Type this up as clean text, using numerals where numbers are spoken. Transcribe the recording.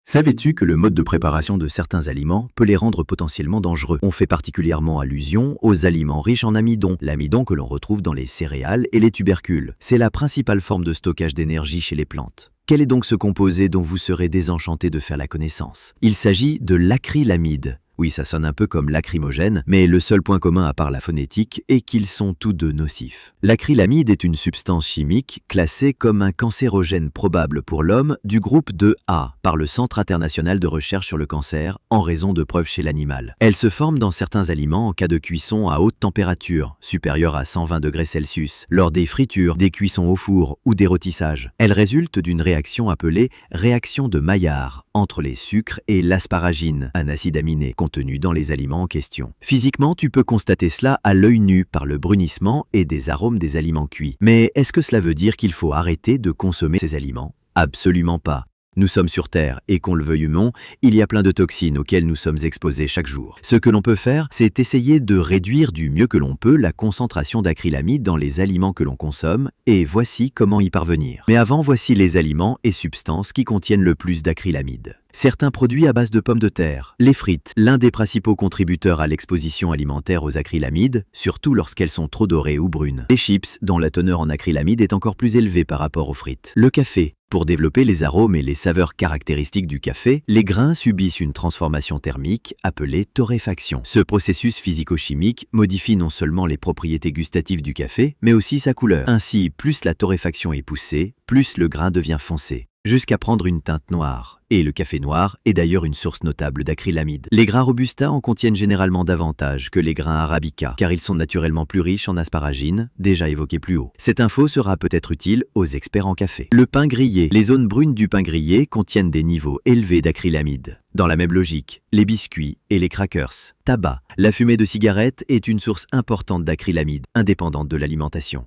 Savais-tu que le mode de préparation de certains aliments peut les rendre potentiellement dangereux? On fait particulièrement allusion aux aliments riches en amidon, l'amidon que l'on retrouve dans les céréales et les tubercules. C'est la principale forme de stockage d'énergie chez les plantes. Quel est donc ce composé dont vous serez désenchanté de faire la connaissance? Il s'agit de l'acrylamide. Oui, ça sonne un peu comme lacrymogène, mais le seul point commun à part la phonétique est qu'ils sont tous deux nocifs. L'acrylamide est une substance chimique classée comme un cancérogène probable pour l'homme du groupe 2A par le Centre international de recherche sur le cancer en raison de preuves chez l'animal. Elle se forme dans certains aliments en cas de cuisson à haute température, supérieure à 120 degrés Celsius, lors des fritures, des cuissons au four ou des rôtissages. Elle résulte d'une réaction appelée réaction de Maillard entre les sucres et l'asparagine, un acide aminé contenu dans les aliments en question. Physiquement, tu peux constater cela à l'œil nu par le brunissement et des arômes des aliments cuits. Mais est-ce que cela veut dire qu'il faut arrêter de consommer ces aliments? Absolument pas. Nous sommes sur Terre et qu'on le veuille ou non, il y a plein de toxines auxquelles nous sommes exposés chaque jour. Ce que l'on peut faire, c'est essayer de réduire du mieux que l'on peut la concentration d'acrylamide dans les aliments que l'on consomme, et voici comment y parvenir. Mais avant, voici les aliments et substances qui contiennent le plus d'acrylamide. Certains produits à base de pommes de terre, les frites, l'un des principaux contributeurs à l'exposition alimentaire aux acrylamides, surtout lorsqu'elles sont trop dorées ou brunes. Les chips, dont la teneur en acrylamide est encore plus élevée par rapport aux frites. Le café. Pour développer les arômes et les saveurs caractéristiques du café, les grains subissent une transformation thermique appelée torréfaction. Ce processus physico-chimique modifie non seulement les propriétés gustatives du café, mais aussi sa couleur. Ainsi, plus la torréfaction est poussée, plus le grain devient foncé, jusqu'à prendre une teinte noire. Et le café noir est d'ailleurs une source notable d'acrylamide. Les grains robusta en contiennent généralement davantage que les grains arabica, car ils sont naturellement plus riches en asparagine, déjà évoqué plus haut. Cette info sera peut-être utile aux experts en café. Le pain grillé. Les zones brunes du pain grillé contiennent des niveaux élevés d'acrylamide. Dans la même logique, les biscuits et les crackers. Tabac. La fumée de cigarette est une source importante d'acrylamide, indépendante de l'alimentation.